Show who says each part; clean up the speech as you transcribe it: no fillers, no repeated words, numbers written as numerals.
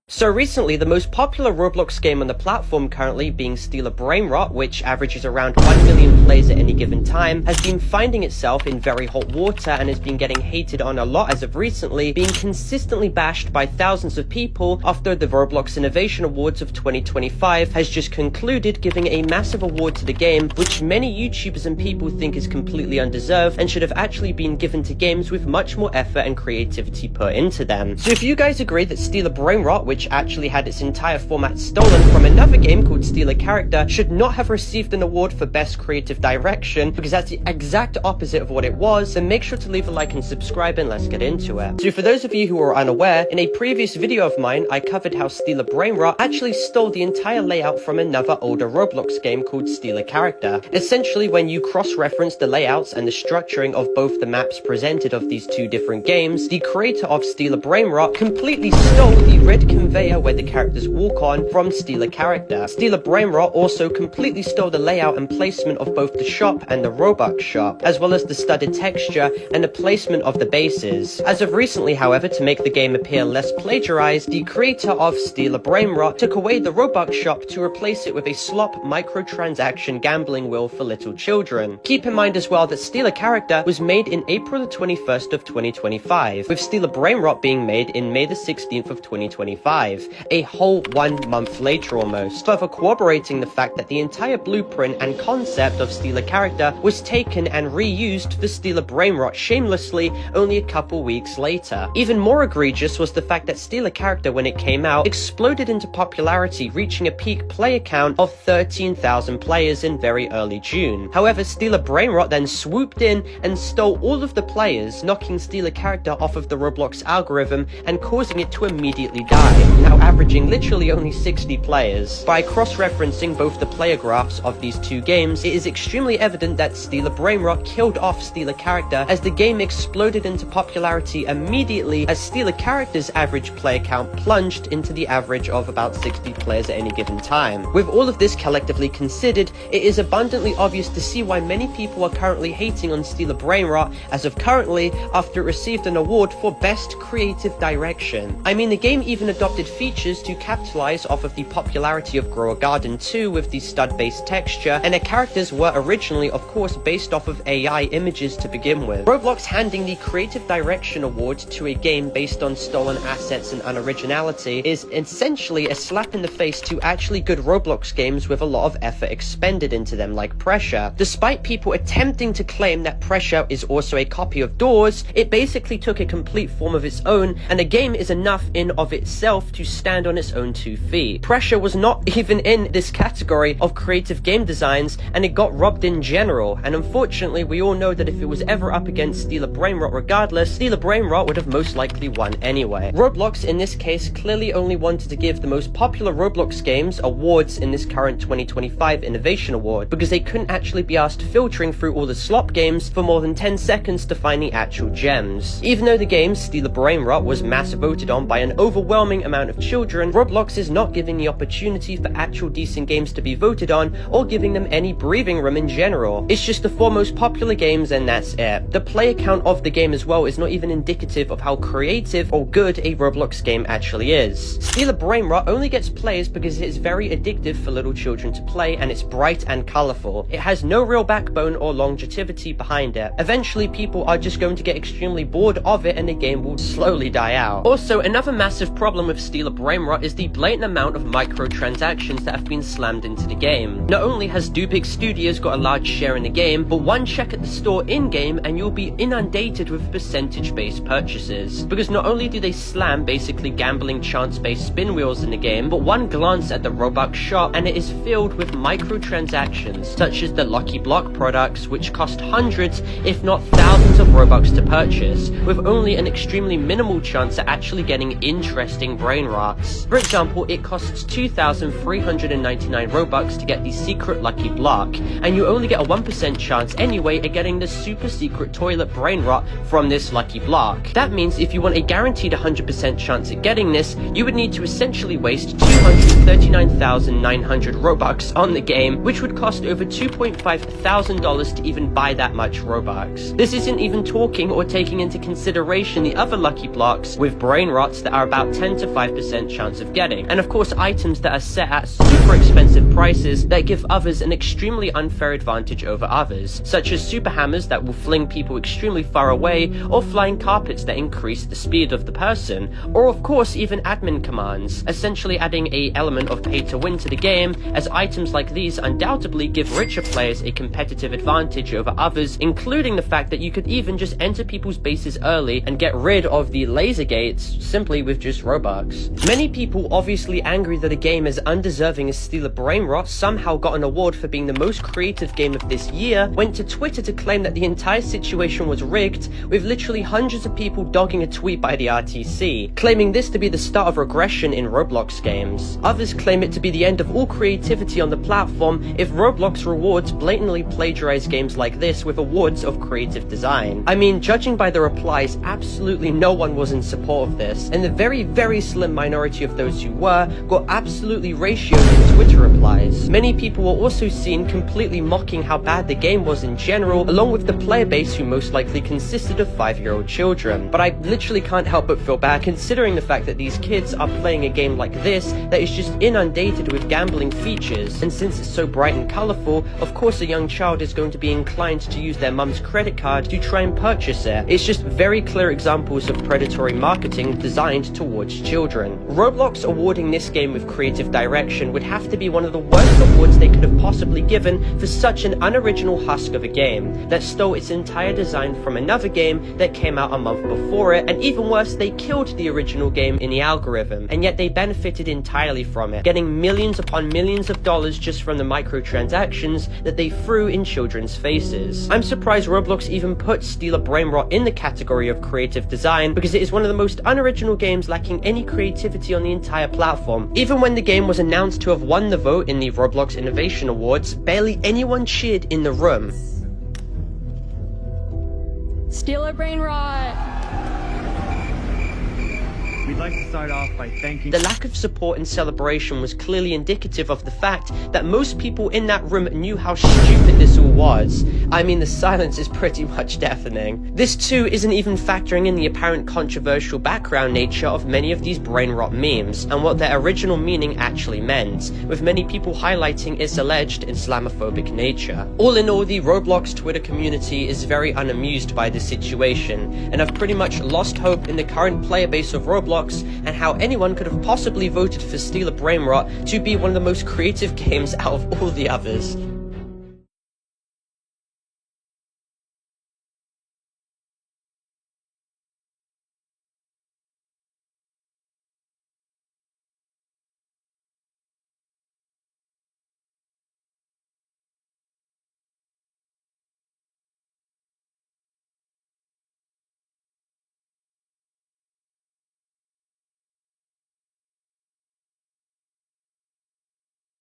Speaker 1: So recently, the most popular Roblox game on the platform currently being Brainrot, which averages around 1 million players at any given time, has been finding itself in very hot water and has been getting hated on a lot as of recently, being consistently bashed by thousands of people after the Roblox Innovation Awards of 2025 has just concluded giving a massive award to the game, which many YouTubers and people think is completely undeserved and should have actually been given to games with much more effort and creativity put into them. So if you guys agree that Brainrot, which actually had its entire format stolen from another game called Character, should not have received an award for Best Creative Direction, because that's the exact opposite of what it was, then make sure to leave a like and subscribe and let's get into it. So for those of you who are unaware, in a previous video of mine, I covered how Brainrot actually stole the entire layout from another older Roblox game called Character. Essentially, when you cross-reference the layouts and the structuring of both the maps presented of these two different games, the creator of Brainrot completely stole the red conveyor where the characters walk on from Character. Brainrot also completely stole the layout and placement of both the shop and the Robux shop, as well as the studded texture and the placement of the bases. As of recently, however, to make the game appear less plagiarized, the creator of Brainrot took away the Robux shop to replace it with a slop microtransaction gambling wheel for little children. Keep in mind as well that Character was made in April the 21st of 2025, with Brainrot being made in May the 16th of 2025, a whole 1 month later almost, further corroborating the fact that the entire blueprint and concept of Character was taken and reused for Brainrot shamelessly only a couple weeks later. Even more egregious was the fact that Character, when it came out, exploded into popularity, reaching a peak player count of 13,000 players in very early June. However, Brainrot then swooped in and stole all of the players, knocking Character off of the Roblox algorithm and causing it to immediately die, now averaging literally only 60 players. By cross-referencing both the player graphs of these two games, it is extremely evident that Brainrot killed off Character, as the game exploded into popularity immediately as Character's average player count plunged into the average of about 60 players at any given time. With all of this collectively considered, it is abundantly obvious to see why many people are currently hating on Brainrot as of currently, after it received an award for Best Creative Direction. I mean, the game even adopted features to capitalize off of the popularity of Grow a Garden 2 with the stud-based texture, and the characters were originally, of course, based off of AI images to begin with. Roblox handing the Creative Direction Award to a game based on stolen assets and unoriginality is essentially a slap in the face to actually good Roblox games with a lot of effort expended into them, like Pressure. Despite people attempting to claim that Pressure is also a copy of Doors, it basically took a complete form of its own, and the game is enough in of itself to stand on its own 2 feet. Pressure was not even in this category of creative game designs, and it got robbed in general, and unfortunately we all know that if it was ever up against Brainrot regardless, Brainrot would have most likely won anyway. Roblox in this case clearly only wanted to give the most popular Roblox games awards in this current 2025 Innovation Award, because they couldn't actually be asked filtering through all the slop games for more than 10 seconds to find the actual gems. Even though the game Brainrot was mass voted on by an overwhelming amount of children, Roblox is not giving the opportunity for actual decent games to be voted on, or giving them any breathing room in general. It's just the 4 most popular games and that's it. The player count of the game as well is not even indicative of how creative or good a Roblox game actually is. Brainrot only gets players because it is very addictive for little children to play, and it's bright and colorful. It has no real backbone or longevity behind it. Eventually people are just going to get extremely bored of it and the game will slowly die out. Also, another massive problem with Brainrot is the blatant amount of microtransactions that have been slammed into the game. Not only has Big Studios got a large share in the game, but one check at the store in-game and you'll be inundated with percentage-based purchases. Because not only do they slam basically gambling chance-based spin wheels in the game, but one glance at the Robux shop and it is filled with microtransactions, such as the Lucky Block products, which cost hundreds, if not thousands of Robux to purchase, with only an extremely minimal chance at actually getting interesting brain rots. For example, it costs 2,399 Robux to get the secret Lucky Block, and you only get a 1% chance anyway at getting the super secret toilet brain rot from this Lucky Block. That means if you want a guaranteed 100% chance at getting this, you would need to essentially waste 239,900 Robux on the game, which would cost over $2,500 to even buy that much Robux. This isn't even talking or taking into consideration the other Lucky Blocks with brain rots that are about 10 to 95% chance of getting. And of course, items that are set at super expensive prices that give others an extremely unfair advantage over others, such as super hammers that will fling people extremely far away, or flying carpets that increase the speed of the person, or of course even admin commands, essentially adding a element of pay to win to the game, as items like these undoubtedly give richer players a competitive advantage over others, including the fact that you could even just enter people's bases early and get rid of the laser gates simply with just Robux. Many people obviously angry that a game as undeserving as Steal a Brainrot somehow got an award for being the most creative game of this year went to Twitter to claim that the entire situation was rigged, with literally hundreds of people dogging a tweet by the RTC, claiming this to be the start of regression in Roblox games. Others claim it to be the end of all creativity on the platform if Roblox rewards blatantly plagiarize games like this with awards of creative design. I mean, judging by the replies, absolutely no one was in support of this, and the very slim minority of those who were got absolutely ratioed in Twitter replies. Many people were also seen completely mocking how bad the game was in general, along with the player base who most likely consisted of 5-year-old children. But I literally can't help but feel bad considering the fact that these kids are playing a game like this that is just inundated with gambling features, and since it's so bright and colourful, of course a young child is going to be inclined to use their mum's credit card to try and purchase it. It's just very clear examples of predatory marketing designed towards children. Roblox awarding this game with creative direction would have to be one of the worst awards they could have possibly given for such an unoriginal husk of a game that stole its entire design from another game that came out a month before it, and even worse, they killed the original game in the algorithm, and yet they benefited entirely from it, getting millions upon millions of dollars just from the microtransactions that they threw in children's faces. I'm surprised Roblox even put Steal a Brainrot in the category of creative design, because it is one of the most unoriginal games lacking any creativity on the entire platform. Even when the game was announced to have won the vote in the Roblox Innovation Awards, barely anyone cheered in the room.
Speaker 2: Steal a Brainrot!
Speaker 3: We'd like to start off by thanking...
Speaker 1: The lack of support and celebration was clearly indicative of the fact that most people in that room knew how stupid this all was. I mean, the silence is pretty much deafening. This too isn't even factoring in the apparent controversial background nature of many of these Brainrot memes, and what their original meaning actually meant, with many people highlighting its alleged Islamophobic nature. All in all, the Roblox Twitter community is very unamused by this situation, and have pretty much lost hope in the current player base of Roblox and how anyone could have possibly voted for Steal a Brainrot to be one of the most creative games out of all the others.